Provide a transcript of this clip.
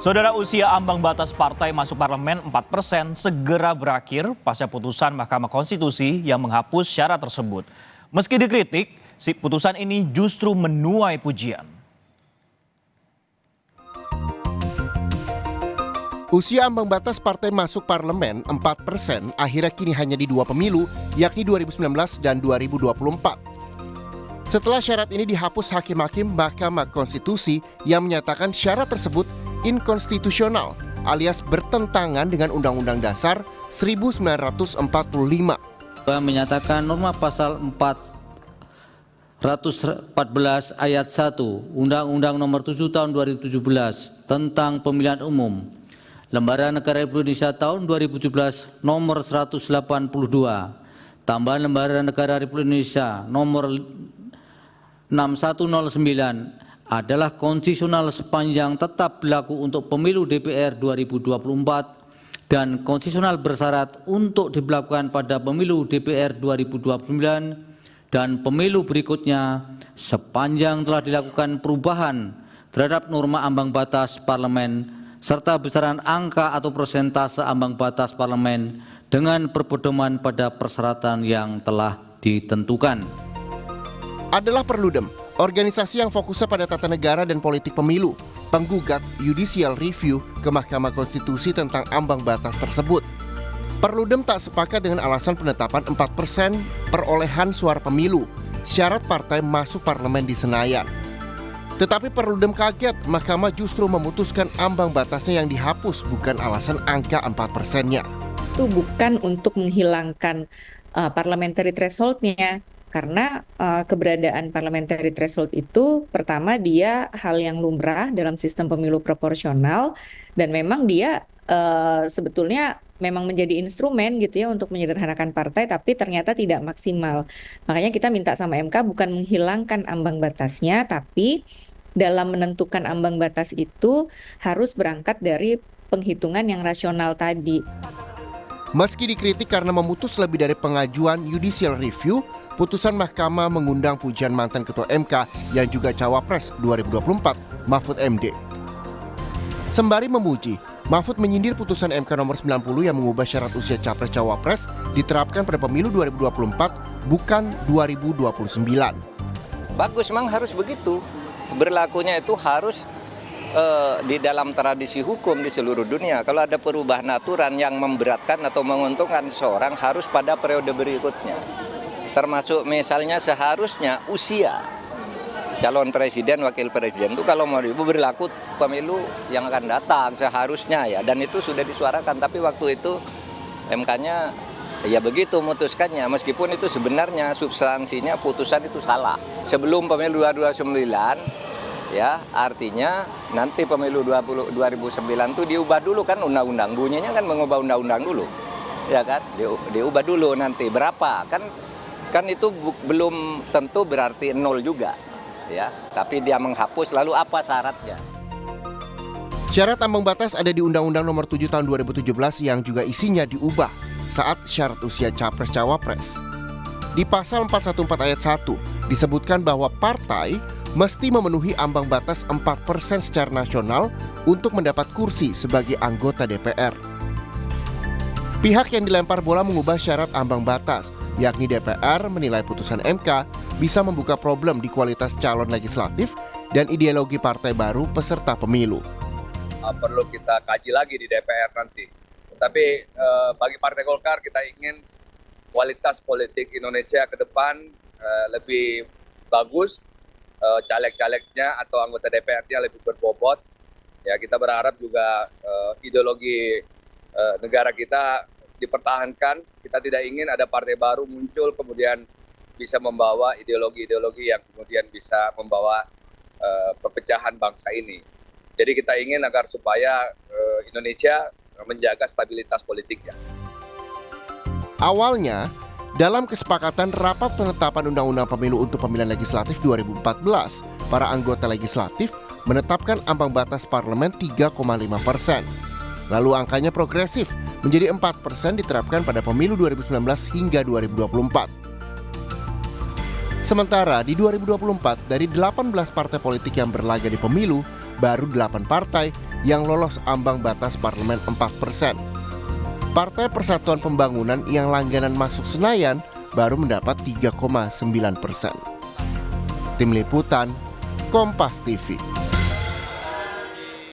Saudara, usia ambang batas partai masuk parlemen 4% segera berakhir pasca putusan Mahkamah Konstitusi yang menghapus syarat tersebut. Meski dikritik, putusan ini justru menuai pujian. Usia ambang batas partai masuk parlemen 4% akhirnya kini hanya di 2 pemilu, yakni 2019 dan 2024. Setelah syarat ini dihapus hakim-hakim Mahkamah Konstitusi yang menyatakan syarat tersebut inkonstitusional alias bertentangan dengan Undang-Undang Dasar 1945. Menyatakan norma pasal 414 ayat 1 Undang-Undang Nomor 7 Tahun 2017 tentang Pemilihan Umum, Lembaran Negara Republik Indonesia tahun 2017 nomor 182, tambahan Lembaran Negara Republik Indonesia nomor 6109 adalah konstitusional sepanjang tetap berlaku untuk pemilu DPR 2024 dan konstitusional bersyarat untuk diberlakukan pada pemilu DPR 2029 dan pemilu berikutnya sepanjang telah dilakukan perubahan terhadap norma ambang batas parlemen serta besaran angka atau persentase ambang batas parlemen dengan berpedoman pada persyaratan yang telah ditentukan. Adalah Perludem, organisasi yang fokusnya pada tata negara dan politik pemilu, penggugat judicial review ke Mahkamah Konstitusi tentang ambang batas tersebut. Perludem tak sepakat dengan alasan penetapan 4% perolehan suara pemilu, syarat partai masuk parlemen di Senayan. Tetapi Perludem kaget, Mahkamah justru memutuskan ambang batasnya yang dihapus bukan alasan angka 4%-nya. Itu bukan untuk menghilangkan parliamentary threshold-nya. Karena keberadaan parliamentary threshold itu pertama dia hal yang lumrah dalam sistem pemilu proporsional dan memang dia sebetulnya memang menjadi instrumen gitu ya untuk menyederhanakan partai tapi ternyata tidak maksimal. Makanya kita minta sama MK bukan menghilangkan ambang batasnya tapi dalam menentukan ambang batas itu harus berangkat dari penghitungan yang rasional tadi. Meski dikritik karena memutus lebih dari pengajuan judicial review, putusan Mahkamah mengundang pujian mantan Ketua MK yang juga Cawapres 2024, Mahfud MD. Sembari memuji, Mahfud menyindir putusan MK nomor 90 yang mengubah syarat usia Capres-Cawapres diterapkan pada pemilu 2024, bukan 2029. Bagus, memang harus begitu. Berlakunya itu harus di dalam tradisi hukum di seluruh dunia. Kalau ada perubahan aturan yang memberatkan atau menguntungkan seseorang harus pada periode berikutnya. Termasuk misalnya seharusnya usia calon presiden, wakil presiden itu kalau mau berlaku pemilu yang akan datang seharusnya ya. Dan itu sudah disuarakan, tapi waktu itu MK-nya ya begitu memutuskannya. Meskipun itu sebenarnya substansinya putusan itu salah. Sebelum pemilu 2029 ya, artinya nanti pemilu 2009 itu diubah dulu kan undang-undang, bunyinya kan mengubah undang-undang dulu, ya kan, diubah dulu nanti berapa kan itu belum tentu berarti 0 juga, ya, tapi dia menghapus lalu apa syaratnya? Syarat ambang batas ada di Undang-Undang Nomor 7 Tahun 2017 yang juga isinya diubah saat syarat usia Capres-Cawapres. Di pasal 414 ayat 1 disebutkan bahwa partai mesti memenuhi ambang batas 4% secara nasional untuk mendapat kursi sebagai anggota DPR. Pihak yang dilempar bola mengubah syarat ambang batas, yakni DPR menilai putusan MK bisa membuka problem di kualitas calon legislatif dan ideologi partai baru peserta pemilu. Perlu kita kaji lagi di DPR nanti. Tapi bagi Partai Golkar kita ingin kualitas politik Indonesia ke depan lebih bagus, caleg-calegnya atau anggota DPR-nya lebih berbobot. Ya, kita berharap juga ideologi negara kita dipertahankan. Kita tidak ingin ada partai baru muncul kemudian bisa membawa ideologi-ideologi yang kemudian bisa membawa perpecahan bangsa ini. Jadi kita ingin agar supaya Indonesia menjaga stabilitas politiknya. Awalnya, dalam kesepakatan rapat penetapan Undang-Undang Pemilu untuk Pemilihan Legislatif 2014, para anggota legislatif menetapkan ambang batas parlemen 3,5%. Lalu angkanya progresif, menjadi 4% diterapkan pada pemilu 2019 hingga 2024. Sementara di 2024, dari 18 partai politik yang berlaga di pemilu, baru 8 partai yang lolos ambang batas parlemen 4%. Partai Persatuan Pembangunan yang langganan masuk Senayan baru mendapat 3,9%. Tim Liputan, Kompas TV.